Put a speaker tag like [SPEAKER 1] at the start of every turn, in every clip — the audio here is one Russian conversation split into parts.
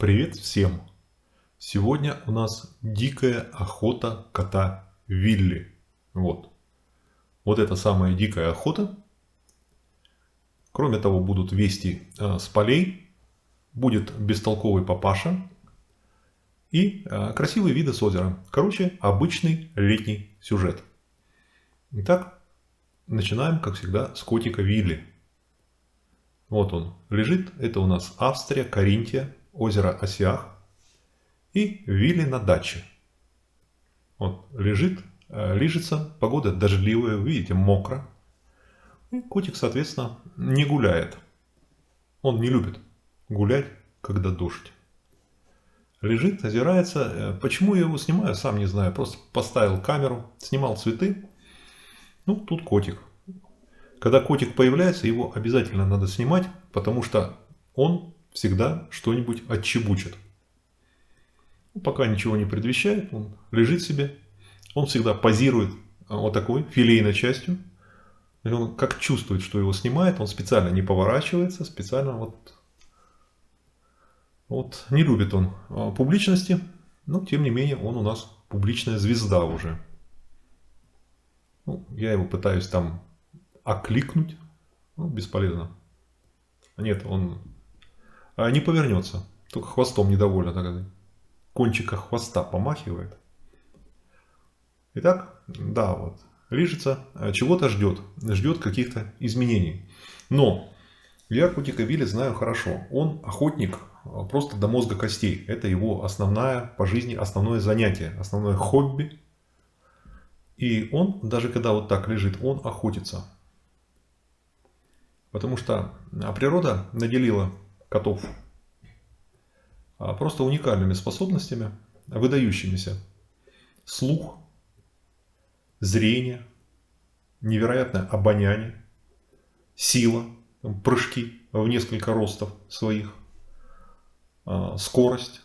[SPEAKER 1] Привет всем! Сегодня у нас дикая охота кота Вилли. Вот это самая дикая охота. Кроме того, будут вести с полей. Будет бестолковый папаша. И красивые виды с озера. Короче, обычный летний сюжет. Итак, начинаем, как всегда, с котика Вилли. Вот он лежит. Это у нас Австрия, Каринтия, озеро Осиах. И Вилли на даче. Вот лежит, лижется, погода дождливая, видите, мокро. И котик, соответственно, не гуляет. Он не любит гулять, когда дождь. Лежит, озирается. Почему я его снимаю, сам не знаю. Просто поставил камеру, снимал цветы. Ну, тут котик. Когда котик появляется, его обязательно надо снимать, потому что он всегда что-нибудь отчебучит. Пока ничего не предвещает, он лежит себе. Он всегда позирует вот такой филейной частью. И он как чувствует, что его снимает, он специально не поворачивается, специально вот не любит он публичности, но тем не менее он у нас публичная звезда уже. Ну, я его пытаюсь там окликнуть, бесполезно. Нет, он не повернется, только хвостом недовольно так, кончика хвоста помахивает. Итак, да, вот, лижется, чего-то ждет каких-то изменений. Но я котика Вилли знаю хорошо. Он охотник просто до мозга костей. Это его основное по жизни, основное занятие, основное хобби. И он, даже когда вот так лежит, он охотится. Потому что природа наделила котов просто уникальными способностями, выдающимися. Слух, зрение, невероятное обоняние, сила, прыжки в несколько ростов своих, скорость,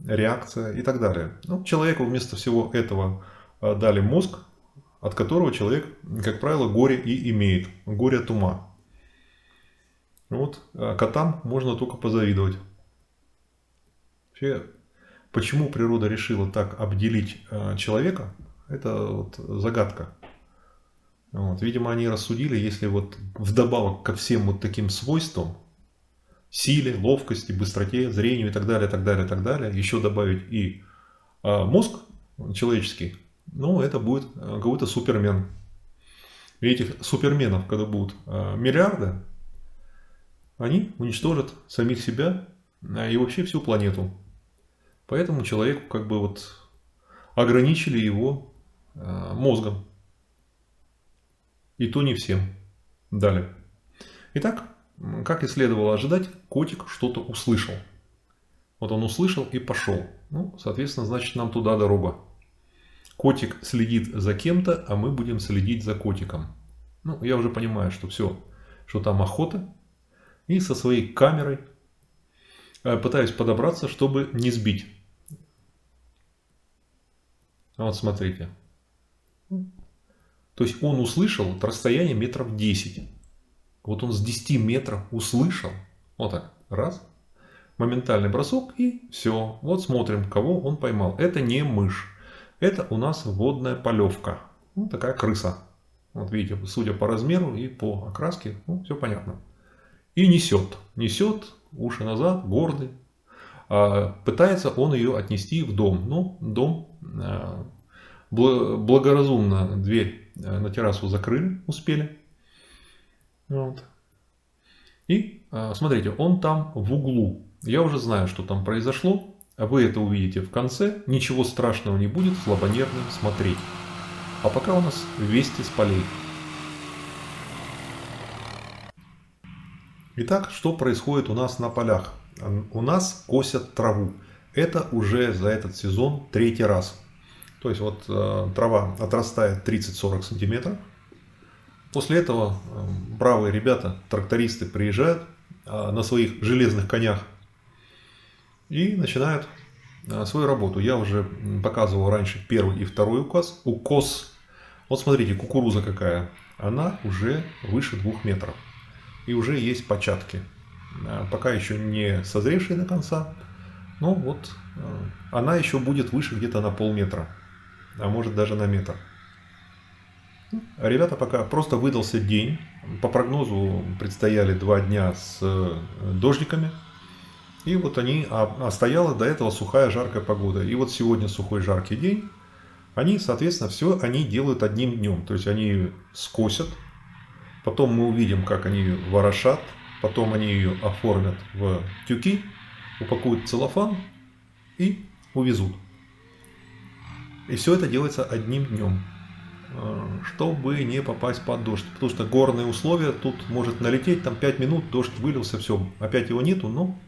[SPEAKER 1] реакция и так далее. Ну, человеку вместо всего этого дали мозг, от которого человек, как правило, горе и имеет. Горе от ума. Вот котам можно только позавидовать. Вообще, почему природа решила так обделить человека, это вот загадка. Вот. Видимо, они рассудили, если вот вдобавок ко всем вот таким свойствам, силе, ловкости, быстроте, зрению и так далее, так далее, так далее, еще добавить и мозг человеческий, ну, это будет какой-то супермен. И этих суперменов, когда будут миллиарды, они уничтожат самих себя и вообще всю планету. Поэтому человеку как бы вот ограничили его мозгом. И то не всем дали. Итак, как и следовало ожидать, котик что-то услышал. Вот он услышал и пошел. Ну, соответственно, значит, нам туда дорога. Котик следит за кем-то, а мы будем следить за котиком. Ну, я уже понимаю, что все, что там охота. И со своей камерой пытаюсь подобраться, чтобы не сбить. Вот смотрите. То есть он услышал от расстояния метров 10. Вот он с 10 метров услышал. Вот так. Раз. Моментальный бросок и все. Вот смотрим, кого он поймал. Это не мышь. Это у нас водная полевка. Ну, такая крыса. Вот видите, судя по размеру и по окраске, ну, все понятно. И несет. Несет, уши назад, гордый. Пытается он ее отнести в дом. Но дом благоразумно дверь на террасу закрыли, успели. Вот. И смотрите, он там в углу. Я уже знаю, что там произошло. Вы это увидите в конце. Ничего страшного не будет злобонервным смотреть. А пока у нас вести с полей. Итак, что происходит у нас на полях? У нас косят траву. Это уже за этот сезон 3-й раз. То есть вот трава отрастает 30-40 сантиметров. После этого бравые ребята, трактористы приезжают на своих железных конях и начинают свою работу. Я уже показывал раньше первый и второй укос. Вот смотрите, кукуруза какая. Она уже выше 2 метров. И уже есть початки. Пока еще не созревшие до конца. Ну вот, она еще будет выше где-то на полметра, а может даже на метр. Ребята пока просто выдался день. По прогнозу предстояли 2 дня с дождиками. И вот они, стояла до этого сухая жаркая погода. И вот сегодня сухой жаркий день. Они, соответственно, все они делают одним днем. То есть они скосят. Потом мы увидим, как они ворошат. Потом они ее оформят в тюки, упакуют в целлофан и увезут. И все это делается одним днем, чтобы не попасть под дождь. Потому что горные условия, тут может налететь, там 5 минут, дождь вылился, все, опять его нету, но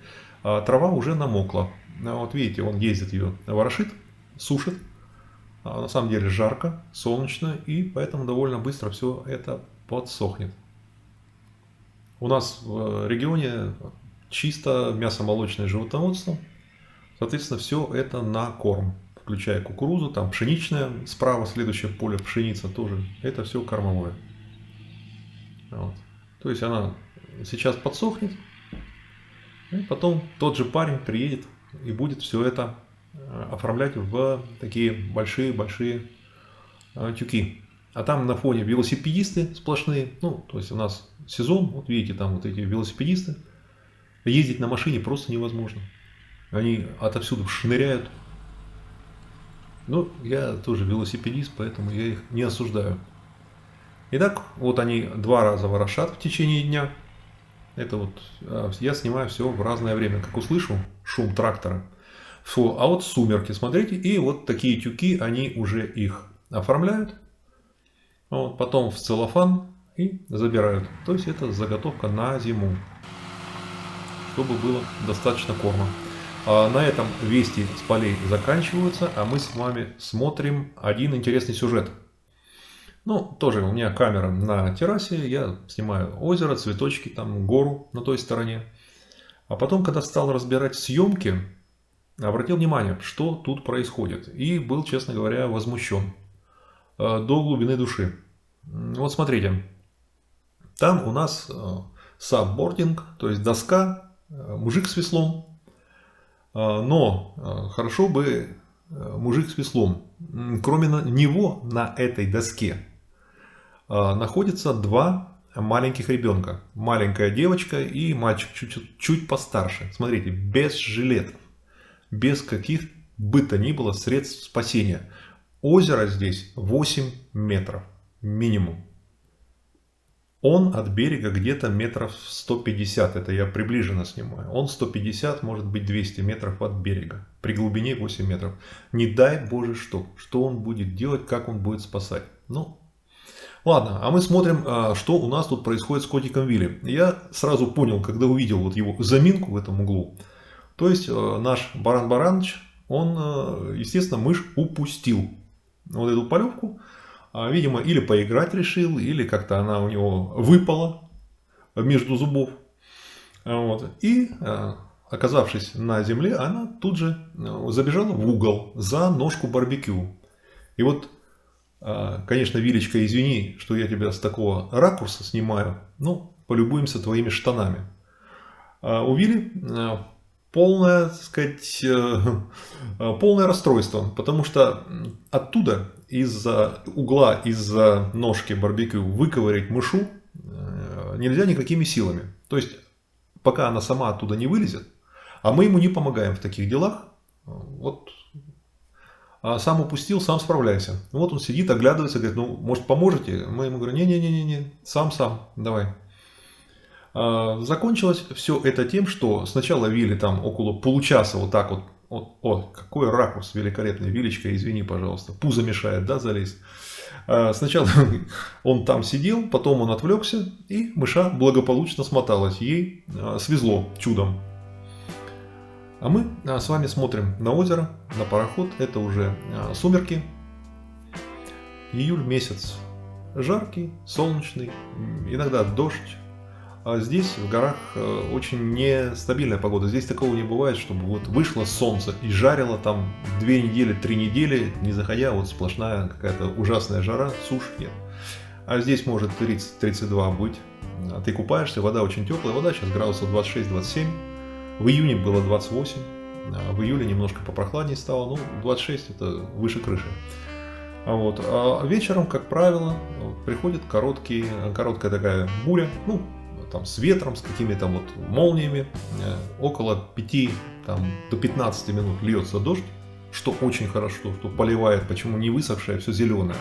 [SPEAKER 1] трава уже намокла. Вот видите, он ездит ее, ворошит, сушит. На самом деле жарко, солнечно, и поэтому довольно быстро все это подсохнет. У нас в регионе чисто мясомолочное животноводство. Соответственно, все это на корм, включая кукурузу, там пшеничная, справа следующее поле пшеница тоже. Это все кормовое. Вот. То есть она сейчас подсохнет, и потом тот же парень приедет и будет все это оформлять в такие большие-большие тюки. А там на фоне велосипедисты сплошные. Ну, то есть у нас сезон, вот видите, там вот эти велосипедисты. Ездить на машине просто невозможно. Они отовсюду шныряют. Ну, я тоже велосипедист, поэтому я их не осуждаю. Итак, вот они 2 раза ворошат в течение дня. Это вот я снимаю все в разное время. Как услышу шум трактора. А вот сумерки, смотрите, и вот такие тюки, они уже их оформляют. Вот, потом в целлофан и забирают. То есть это заготовка на зиму, чтобы было достаточно корма. На этом вести с полей заканчиваются, а мы с вами смотрим один интересный сюжет. Ну, тоже у меня камера на террасе, я снимаю озеро, цветочки, там гору на той стороне. А потом, когда стал разбирать съемки, обратил внимание, что тут происходит. И был, честно говоря, возмущен до глубины души. Вот смотрите, там у нас саббординг, то есть доска, мужик с веслом. Но хорошо бы мужик с веслом. Кроме него на этой доске находятся 2 маленьких ребенка. Маленькая девочка и мальчик чуть постарше. Смотрите, без жилетов, без каких бы то ни было средств спасения. Озеро здесь 8 метров минимум. Он от берега где-то метров 150, это я приближенно снимаю. Он 150, может быть 200 метров от берега, при глубине 8 метров. Не дай Боже что он будет делать, как он будет спасать. Ну, ладно, а мы смотрим, что у нас тут происходит с котиком Вилли. Я сразу понял, когда увидел вот его заминку в этом углу. То есть наш Баран Бараныч, он, естественно, мышь упустил вот эту полевку. Видимо, или поиграть решил, или как-то она у него выпала между зубов. Вот. И, оказавшись на земле, она тут же забежала в угол за ножку барбекю. И вот, конечно, Вилечка, извини, что я тебя с такого ракурса снимаю, но полюбуемся твоими штанами. У Вили полное, так сказать, полное расстройство, потому что оттуда, из-за угла, из-за ножки барбекю выковырять мышу нельзя никакими силами. То есть, пока она сама оттуда не вылезет, а мы ему не помогаем в таких делах, вот сам упустил, сам справляйся. Вот он сидит, оглядывается, говорит, ну, может, поможете? Мы ему говорим, не-не-не, сам, давай. Закончилось все это тем, что сначала Вилли там около получаса вот так вот, о, какой ракурс великолепный, Вилечка, извини, пожалуйста, пузо мешает, да, залезть. Сначала он там сидел, потом он отвлекся, и мыша благополучно смоталась, ей свезло чудом. А мы с вами смотрим на озеро, на пароход, это уже сумерки, июль месяц, жаркий, солнечный, иногда дождь. А здесь в горах очень нестабильная погода. Здесь такого не бывает, чтобы вот вышло солнце и жарило там 2 недели, 3 недели, не заходя, вот сплошная какая-то ужасная жара, сушь нет. А здесь может 30-32 быть. А ты купаешься, вода очень теплая, вода сейчас градусов 26-27. В июне было 28. В июле немножко попрохладнее стало, ну 26 это выше крыши. Вот. А вечером, как правило, приходит короткая такая буря, ну, там, с ветром, с какими-то вот молниями. Около 5 до 15 минут льется дождь, что очень хорошо, что поливает, почему не высохшее, все зеленое.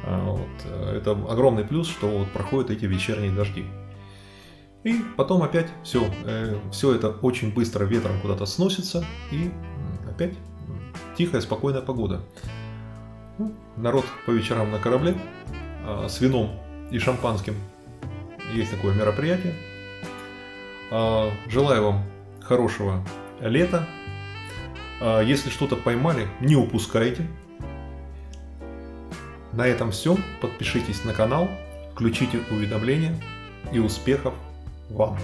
[SPEAKER 1] Вот. Это огромный плюс, что вот проходят эти вечерние дожди. И потом опять все это очень быстро ветром куда-то сносится, и опять тихая, спокойная погода. Ну, народ по вечерам на корабле с вином и шампанским. Есть такое мероприятие. Желаю вам хорошего лета. Если что-то поймали, не упускайте. На этом все. Подпишитесь на канал, включите уведомления и успехов вам!